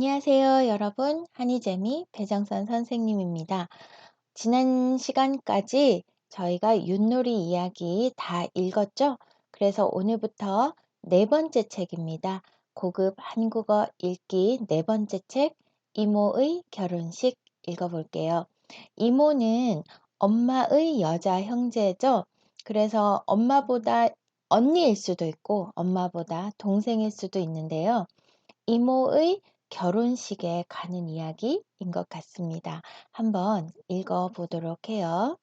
안녕하세요, 여러분. 한희재미 배정선 선생님입니다. 지난 시간까지 저희가 윷놀이 이야기 다 읽었죠? 그래서 오늘부터 네 번째 책입니다. 고급 한국어 읽기 네 번째 책, 이모의 결혼식 읽어볼게요. 이모는 엄마의 여자 형제죠. 그래서 엄마보다 언니일 수도 있고 엄마보다 동생일 수도 있는데요. 이모의 결혼식에 가는 이야기인 것 같습니다. 한번 읽어보도록 해요.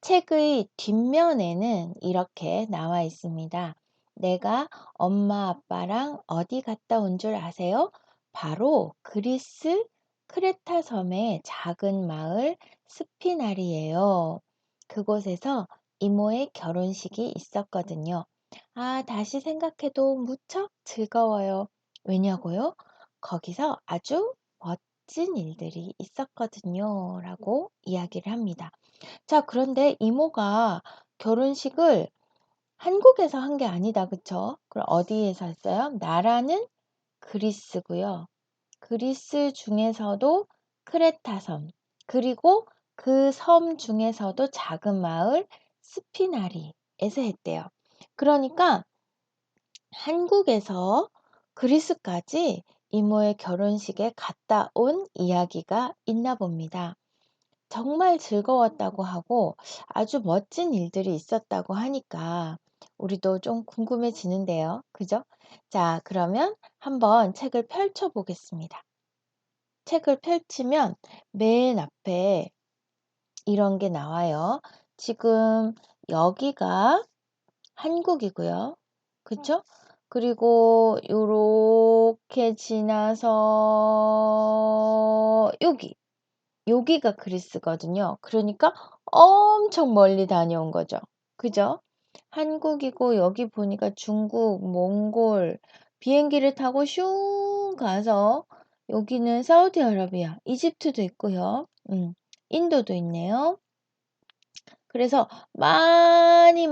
책의 뒷면에는 이렇게 나와 있습니다. 내가 엄마 아빠랑 어디 갔다 온 줄 아세요? 바로 그리스 크레타 섬의 작은 마을 스피나리예요. 그곳에서 이모의 결혼식이 있었거든요. 다시 생각해도 무척 즐거워요. 왜냐고요? 거기서 아주 멋진 일들이 있었거든요. 라고 이야기를 합니다. 자, 그런데 이모가 결혼식을 한국에서 한 게 아니다. 그쵸? 그럼 어디에서 했어요? 나라는 그리스고요. 그리스 중에서도 크레타 섬, 그리고 그 섬 중에서도 작은 마을 스피나리에서 했대요. 그러니까 한국에서 그리스까지 이모의 결혼식에 갔다 온 이야기가 있나 봅니다. 정말 즐거웠다고 하고 아주 멋진 일들이 있었다고 하니까 우리도 좀 궁금해지는데요. 그죠? 자, 그러면 한번 책을 펼쳐 보겠습니다. 책을 펼치면 맨 앞에 이런 게 나와요. 지금 여기가 한국이고요. 그쵸? 그리고 요렇게 지나서 여기가 그리스거든요. 그러니까 엄청 멀리 다녀온 거죠. 그죠? 한국이고 여기 보니까 중국, 몽골 비행기를 타고 슝 가서 여기는 사우디아라비아, 이집트도 있고요. 인도도 있네요. 그래서 많이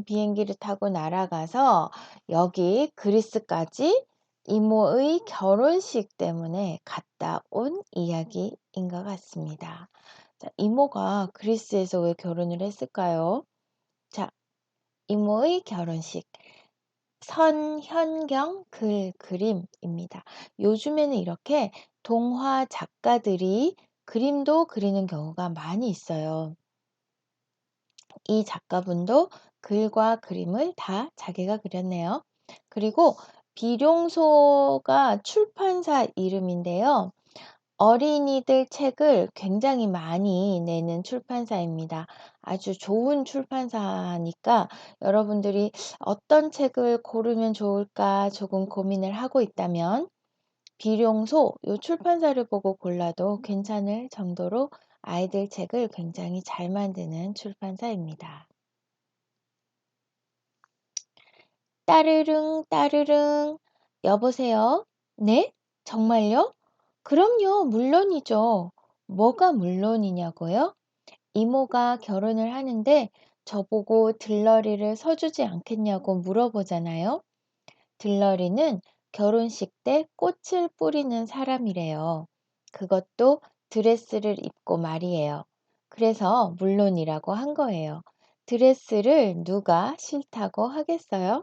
비행기를 타고 날아가서 여기 그리스까지 이모의 결혼식 때문에 갔다 온 이야기인 것 같습니다. 자, 이모가 그리스에서 왜 결혼을 했을까요? 자, 이모의 결혼식. 선현경 그림입니다. 요즘에는 이렇게 동화 작가들이 그림도 그리는 경우가 많이 있어요. 이 작가분도 글과 그림을 다 자기가 그렸네요. 그리고 비룡소가 출판사 이름인데요. 어린이들 책을 굉장히 많이 내는 출판사입니다. 아주 좋은 출판사니까 여러분들이 어떤 책을 고르면 좋을까 조금 고민을 하고 있다면 비룡소 요 출판사를 보고 골라도 괜찮을 정도로 아이들 책을 굉장히 잘 만드는 출판사입니다. 따르릉 따르릉 여보세요? 네? 정말요? 그럼요, 물론이죠. 뭐가 물론이냐고요? 이모가 결혼을 하는데 저보고 들러리를 서주지 않겠냐고 물어보잖아요. 들러리는 결혼식 때 꽃을 뿌리는 사람이래요. 그것도 드레스를 입고 말이에요. 그래서 물론이라고 한 거예요. 드레스를 누가 싫다고 하겠어요?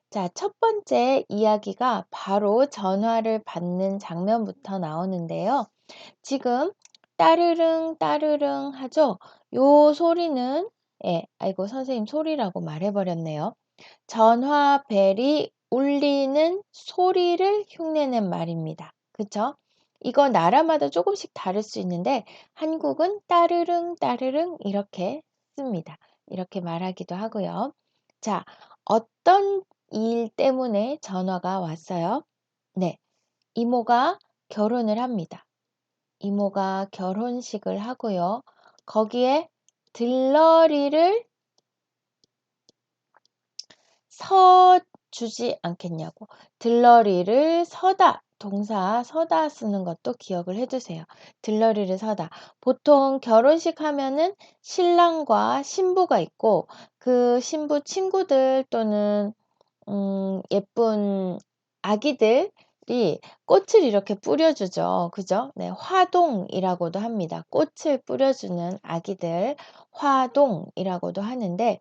자, 첫 번째 이야기가 바로 전화를 받는 장면부터 나오는데요. 지금 따르릉 따르릉 하죠? 요 소리는 아이고 선생님 소리라고 말해버렸네요. 전화벨이 울리는 소리를 흉내낸 말입니다. 그쵸? 이거 나라마다 조금씩 다를 수 있는데 한국은 따르릉 따르릉 이렇게 씁니다. 이렇게 말하기도 하고요. 자, 어떤 일 때문에 전화가 왔어요? 네, 이모가 결혼을 합니다. 이모가 결혼식을 하고요. 거기에 들러리를 서주지 않겠냐고. 들러리를 서다. 동사 서다 쓰는 것도 기억을 해두세요. 들러리를 서다. 보통 결혼식 하면은 신랑과 신부가 있고 그 신부 친구들 또는 예쁜 아기들이 꽃을 이렇게 뿌려주죠. 그죠? 네, 화동이라고도 합니다. 꽃을 뿌려주는 아기들, 화동이라고도 하는데,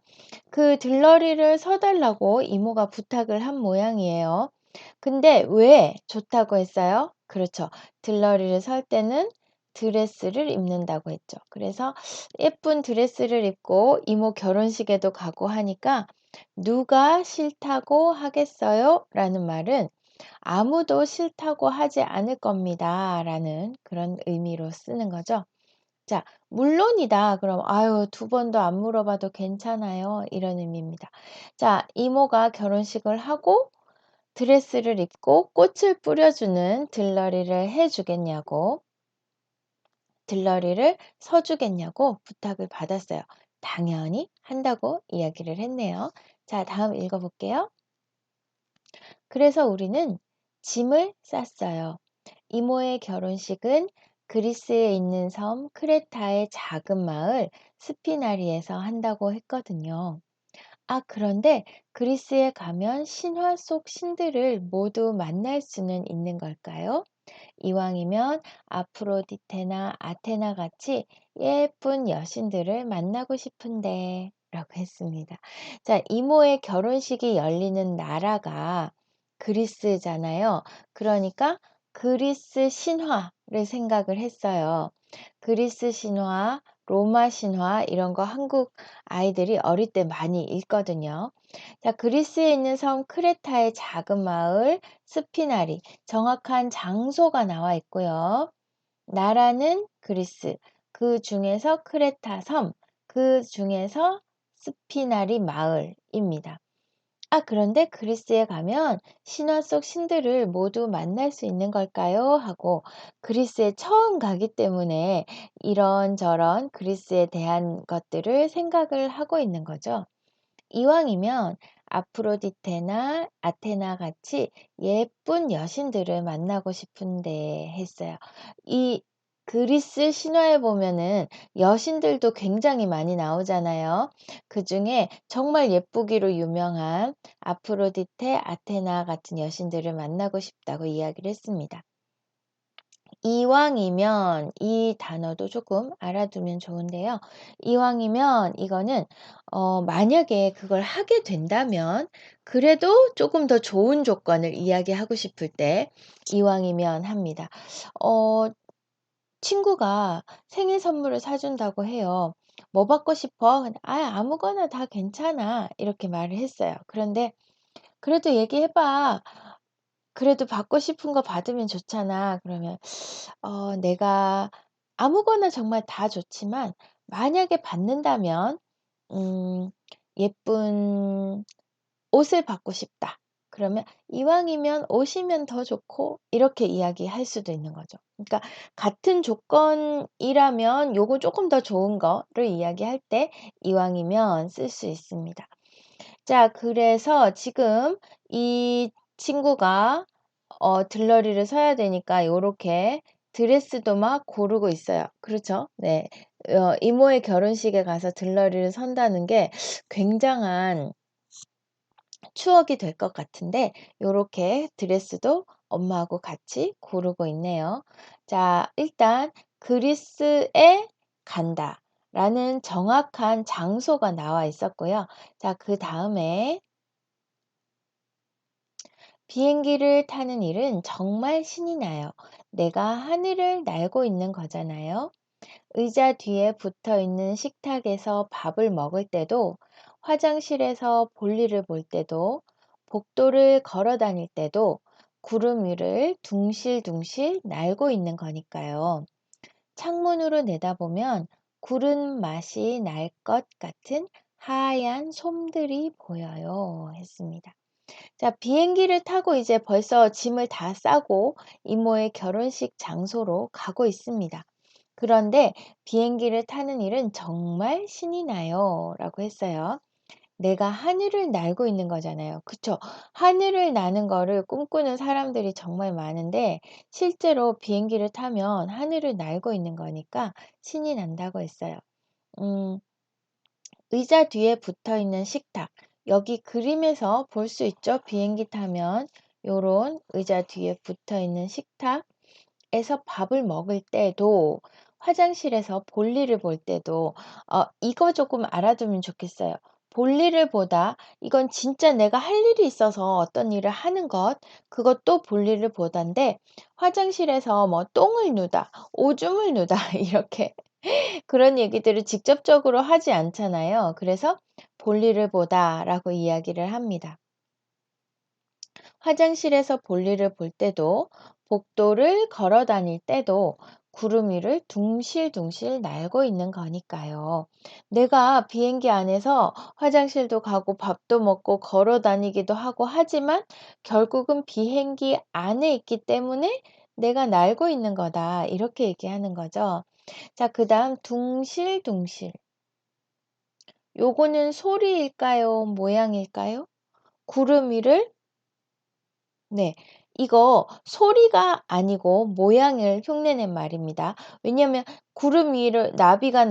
그 들러리를 서달라고 이모가 부탁을 한 모양이에요. 근데 왜 좋다고 했어요? 그렇죠. 들러리를 설 때는 드레스를 입는다고 했죠. 그래서 예쁜 드레스를 입고 이모 결혼식에도 가고 하니까 누가 싫다고 하겠어요? 라는 말은 아무도 싫다고 하지 않을 겁니다. 라는 그런 의미로 쓰는 거죠. 자, 물론이다. 그럼 아유, 두 번도 안 물어봐도 괜찮아요. 이런 의미입니다. 자, 이모가 결혼식을 하고 드레스를 입고 꽃을 뿌려주는 들러리를 해주겠냐고, 들러리를 서주겠냐고 부탁을 받았어요. 당연히 한다고 이야기를 했네요. 자, 다음 읽어볼게요. 그래서 우리는 짐을 쌌어요. 이모의 결혼식은 그리스에 있는 섬 크레타의 작은 마을 스피나리에서 한다고 했거든요. 아, 그런데 그리스에 가면 신화 속 신들을 모두 만날 수는 있는 걸까요? 이왕이면 아프로디테나 아테나 같이 예쁜 여신들을 만나고 싶은데 라고 했습니다. 자, 이모의 결혼식이 열리는 나라가 그리스잖아요. 그러니까 그리스 신화를 생각을 했어요. 그리스 신화, 로마 신화 이런 거 한국 아이들이 어릴 때 많이 읽거든요. 자, 그리스에 있는 섬 크레타의 작은 마을 스피나리 정확한 장소가 나와 있고요. 나라는 그리스, 그 중에서 크레타 섬, 그 중에서 스피나리 마을입니다. 아, 그런데 그리스에 가면 신화 속 신들을 모두 만날 수 있는 걸까요? 하고 그리스에 처음 가기 때문에 이런저런 그리스에 대한 것들을 생각을 하고 있는 거죠. 이왕이면 아프로디테나 아테나 같이 예쁜 여신들을 만나고 싶은데 했어요. 이 그리스 신화에 보면은 여신들도 굉장히 많이 나오잖아요. 그 중에 정말 예쁘기로 유명한 아프로디테, 아테나 같은 여신들을 만나고 싶다고 이야기를 했습니다. 이왕이면 이 단어도 조금 알아두면 좋은데요. 이왕이면 이거는 만약에 그걸 하게 된다면 그래도 조금 더 좋은 조건을 이야기하고 싶을 때 이왕이면 합니다. 어, 친구가 생일 선물을 사준다고 해요. 뭐 받고 싶어? 아, 아무거나 다 괜찮아. 이렇게 말을 했어요. 그런데 그래도 얘기해봐. 그래도 받고 싶은 거 받으면 좋잖아. 그러면 내가 아무거나 정말 다 좋지만 만약에 받는다면 음, 예쁜 옷을 받고 싶다. 그러면 이왕이면 옷이면 더 좋고 이렇게 이야기할 수도 있는 거죠. 그러니까 같은 조건이라면 요거 조금 더 좋은 거를 이야기할 때 이왕이면 쓸 수 있습니다. 자, 그래서 지금 이 친구가 들러리를 서야 되니까 요렇게 드레스도 막 고르고 있어요. 그렇죠? 네. 이모의 결혼식에 가서 들러리를 선다는 게 굉장한 추억이 될 것 같은데 요렇게 드레스도 엄마하고 같이 고르고 있네요. 자, 일단 그리스에 간다 라는 정확한 장소가 나와 있었고요. 자, 그 다음에 비행기를 타는 일은 정말 신이 나요. 내가 하늘을 날고 있는 거잖아요. 의자 뒤에 붙어 있는 식탁에서 밥을 먹을 때도, 화장실에서 볼일을 볼 때도, 복도를 걸어 다닐 때도 구름 위를 둥실둥실 날고 있는 거니까요. 창문으로 내다보면 구름 맛이 날 것 같은 하얀 솜들이 보여요. 했습니다. 자, 비행기를 타고 이제 벌써 짐을 다 싸고 이모의 결혼식 장소로 가고 있습니다. 그런데 비행기를 타는 일은 정말 신이 나요. 라고 했어요. 내가 하늘을 날고 있는 거잖아요. 그쵸? 하늘을 나는 거를 꿈꾸는 사람들이 정말 많은데 실제로 비행기를 타면 하늘을 날고 있는 거니까 신이 난다고 했어요. 음, 의자 뒤에 붙어 있는 식탁. 여기 그림에서 볼 수 있죠? 비행기 타면 요런 의자 뒤에 붙어 있는 식탁에서 밥을 먹을 때도, 화장실에서 볼일을 볼 때도 이거 조금 알아두면 좋겠어요. 볼일을 보다, 이건 진짜 내가 할 일이 있어서 어떤 일을 하는 것, 그것도 볼일을 보다인데, 화장실에서 뭐 똥을 누다, 오줌을 누다 이렇게 그런 얘기들을 직접적으로 하지 않잖아요. 그래서 볼일을 보다라고 이야기를 합니다. 화장실에서 볼일을 볼 때도, 복도를 걸어 다닐 때도 구름 위를 둥실둥실 날고 있는 거니까요. 내가 비행기 안에서 화장실도 가고 밥도 먹고 걸어 다니기도 하고 하지만 결국은 비행기 안에 있기 때문에 내가 날고 있는 거다. 이렇게 얘기하는 거죠. 자, 그 다음 둥실둥실. 요거는 소리일까요? 모양일까요? 구름 위를, 네. 이거 소리가 아니고 모양을 흉내낸 말입니다. 왜냐하면 구름 위를 나비가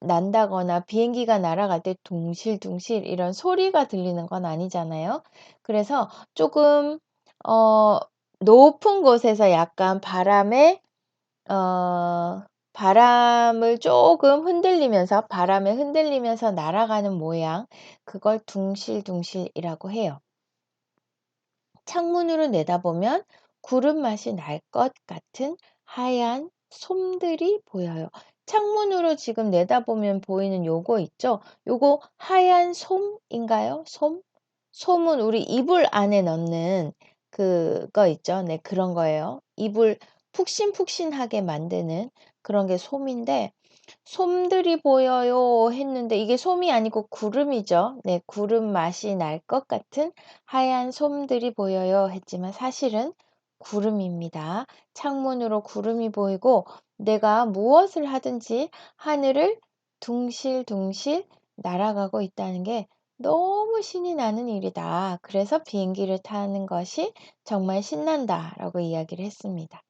난다거나 비행기가 날아갈 때 둥실둥실 이런 소리가 들리는 건 아니잖아요. 그래서 조금 어 높은 곳에서 약간 바람을 조금 흔들리면서, 바람에 흔들리면서 날아가는 모양, 그걸 둥실둥실이라고 해요. 창문으로 내다보면 구름 맛이 날 것 같은 하얀 솜들이 보여요. 창문으로 지금 내다보면 보이는 요거 있죠? 요거 하얀 솜인가요? 솜? 솜은 우리 이불 안에 넣는 그거 있죠? 네, 그런 거예요. 이불 푹신푹신하게 만드는 그런 게 솜인데, 솜들이 보여요 했는데 이게 솜이 아니고 구름이죠. 네, 구름 맛이 날 것 같은 하얀 솜들이 보여요 했지만 사실은 구름입니다. 창문으로 구름이 보이고 내가 무엇을 하든지 하늘을 둥실둥실 날아가고 있다는 게 너무 신이 나는 일이다. 그래서 비행기를 타는 것이 정말 신난다라고 이야기를 했습니다.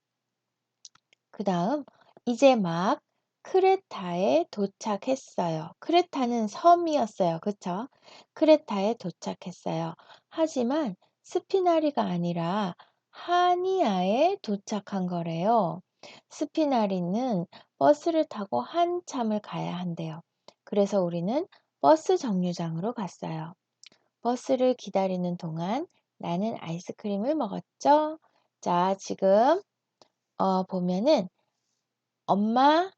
그 다음, 이제 막 크레타에 도착했어요. 크레타는 섬이었어요. 그쵸? 크레타에 도착했어요. 하지만 스피나리가 아니라 하니아에 도착한 거래요. 스피나리는 버스를 타고 한참을 가야 한대요. 그래서 우리는 버스 정류장으로 갔어요. 버스를 기다리는 동안 나는 아이스크림을 먹었죠. 자, 지금 보면은 엄마,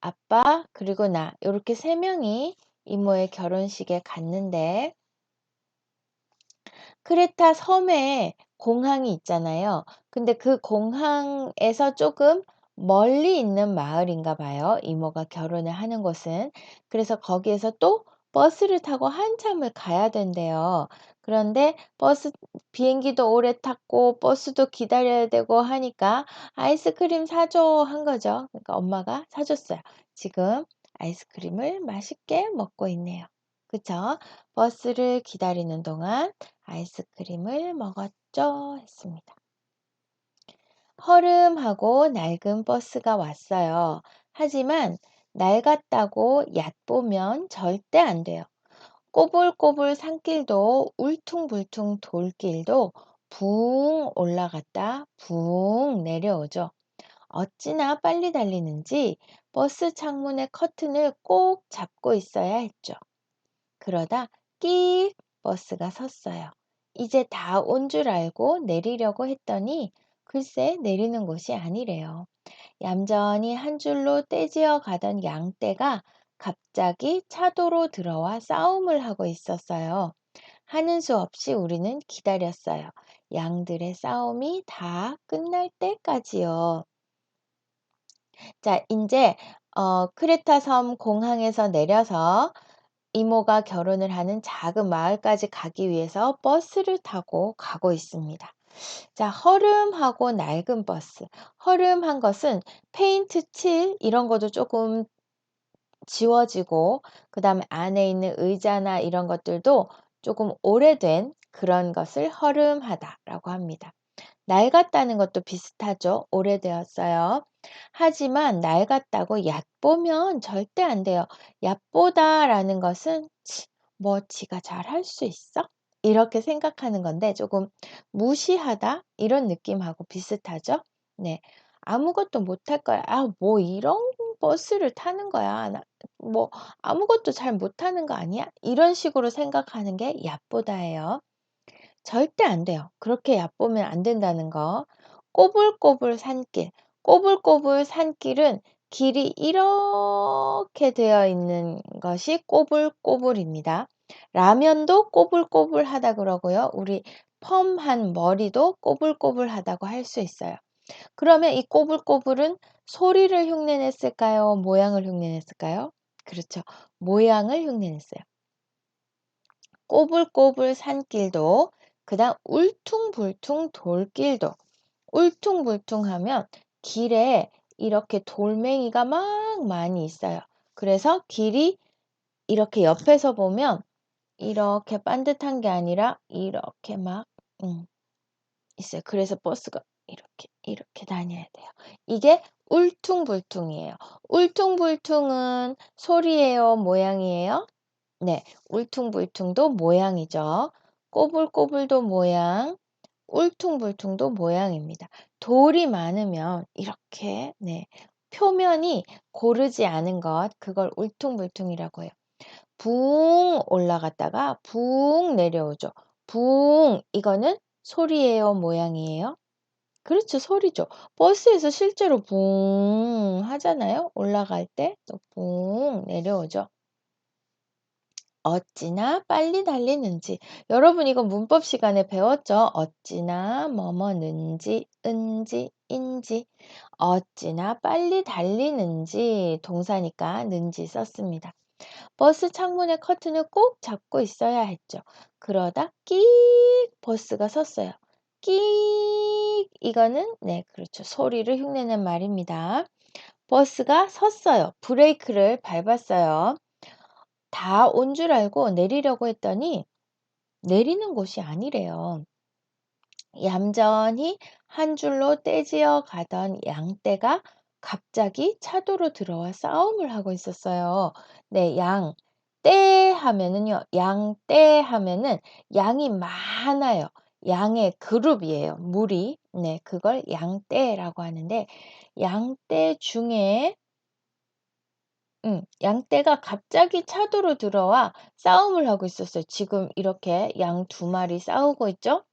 아빠, 그리고 나, 이렇게 세 명이 이모의 결혼식에 갔는데, 크레타 섬에 공항이 있잖아요. 근데 그 공항에서 조금 멀리 있는 마을인가 봐요. 이모가 결혼을 하는 곳은. 그래서 거기에서 또 버스를 타고 한참을 가야 된대요. 그런데 비행기도 오래 탔고 버스도 기다려야 되고 하니까 아이스크림 사줘 한 거죠. 그러니까 엄마가 사줬어요. 지금 아이스크림을 맛있게 먹고 있네요. 그쵸? 버스를 기다리는 동안 아이스크림을 먹었죠 했습니다. 허름하고 낡은 버스가 왔어요. 하지만 낡았다고 얕보면 절대 안 돼요. 꼬불꼬불 산길도 울퉁불퉁 돌길도 붕 올라갔다 붕 내려오죠. 어찌나 빨리 달리는지 버스 창문의 커튼을 꼭 잡고 있어야 했죠. 그러다 끼익 버스가 섰어요. 이제 다 온 줄 알고 내리려고 했더니 글쎄 내리는 곳이 아니래요. 얌전히 한 줄로 떼지어 가던 양떼가 갑자기 차도로 들어와 싸움을 하고 있었어요. 하는 수 없이 우리는 기다렸어요. 양들의 싸움이 다 끝날 때까지요. 자, 이제 크레타 섬 공항에서 내려서 이모가 결혼을 하는 작은 마을까지 가기 위해서 버스를 타고 가고 있습니다. 자, 허름하고 낡은 버스. 허름한 것은 페인트 칠 이런 것도 조금 지워지고, 그 다음에 안에 있는 의자나 이런 것들도 조금 오래된 그런 것을 허름하다라고 합니다. 낡았다는 것도 비슷하죠. 오래되었어요. 하지만 낡았다고 얕보면 절대 안 돼요. 얕보다라는 것은 뭐 지가 잘 할 수 있어? 이렇게 생각하는 건데 조금 무시하다 이런 느낌하고 비슷하죠? 네. 아무것도 못할 거야. 아, 뭐 이런 버스를 타는 거야. 뭐 아무것도 잘 못하는 거 아니야? 이런 식으로 생각하는 게 얕보다예요. 절대 안 돼요. 그렇게 얕보면 안 된다는 거. 꼬불꼬불 산길. 꼬불꼬불 산길은 길이 이렇게 되어 있는 것이 꼬불꼬불입니다. 라면도 꼬불꼬불하다 그러고요. 우리 펌한 머리도 꼬불꼬불하다고 할 수 있어요. 그러면 이 꼬불꼬불은 소리를 흉내냈을까요? 모양을 흉내냈을까요? 그렇죠. 모양을 흉내냈어요. 꼬불꼬불 산길도 그다음 울퉁불퉁 돌길도 울퉁불퉁하면 길에 이렇게 돌멩이가 막 많이 있어요. 그래서 길이 이렇게 옆에서 보면 이렇게 반듯한 게 아니라 이렇게 막 있어요. 그래서 버스가 이렇게 다녀야 돼요. 이게 울퉁불퉁이에요. 울퉁불퉁은 소리예요, 모양이에요? 네, 울퉁불퉁도 모양이죠. 꼬불꼬불도 모양, 울퉁불퉁도 모양입니다. 돌이 많으면 이렇게, 네, 표면이 고르지 않은 것, 그걸 울퉁불퉁이라고 해요. 붕 올라갔다가 붕 내려오죠. 붕, 이거는 소리예요, 모양이에요? 그렇죠, 소리죠. 버스에서 실제로 붕 하잖아요. 올라갈 때 또 붕 내려오죠. 어찌나 빨리 달리는지. 여러분 이거 문법 시간에 배웠죠? 어찌나 뭐뭐는지, 은지, 인지. 어찌나 빨리 달리는지 동사니까 는지 썼습니다. 버스 창문의 커튼을 꼭 잡고 있어야 했죠. 그러다 끽 버스가 섰어요. 끽 이거는 네 그렇죠. 소리를 흉내낸 말입니다. 버스가 섰어요. 브레이크를 밟았어요. 다 온 줄 알고 내리려고 했더니 내리는 곳이 아니래요. 얌전히 한 줄로 떼지어 가던 양떼가 갑자기 차도로 들어와 싸움을 하고 있었어요. 네, 떼 하면은요, 양떼 하면은 양이 많아요. 양의 그룹이에요. 무리. 네, 그걸 양떼라고 하는데, 양떼 중에 양떼가 갑자기 차도로 들어와 싸움을 하고 있었어요. 지금 이렇게 양 두 마리 싸우고 있죠?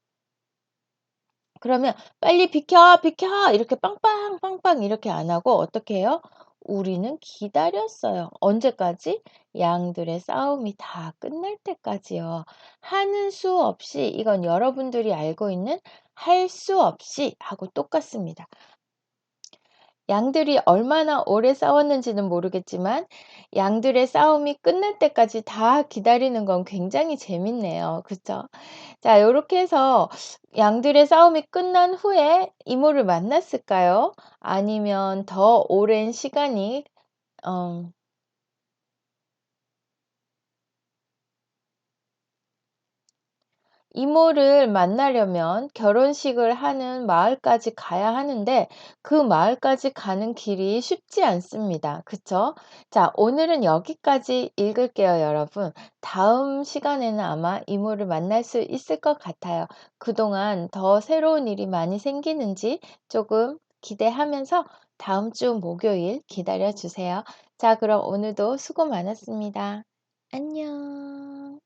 그러면 "빨리 비켜, 비켜." 이렇게 빵빵 빵빵 이렇게 안 하고 어떻게 해요? 우리는 기다렸어요. 언제까지? 양들의 싸움이 다 끝날 때까지요. 하는 수 없이 이건 여러분들이 알고 있는 할 수 없이 하고 똑같습니다. 양들이 얼마나 오래 싸웠는지는 모르겠지만 양들의 싸움이 끝날 때까지 다 기다리는 건 굉장히 재밌네요. 그쵸? 자, 요렇게 해서 양들의 싸움이 끝난 후에 이모를 만났을까요? 아니면 더 오랜 시간이 어 이모를 만나려면 결혼식을 하는 마을까지 가야 하는데 그 마을까지 가는 길이 쉽지 않습니다. 그쵸? 자, 오늘은 여기까지 읽을게요, 여러분. 다음 시간에는 아마 이모를 만날 수 있을 것 같아요. 그동안 더 새로운 일이 많이 생기는지 조금 기대하면서 다음 주 목요일 기다려 주세요. 자, 그럼 오늘도 수고 많았습니다. 안녕.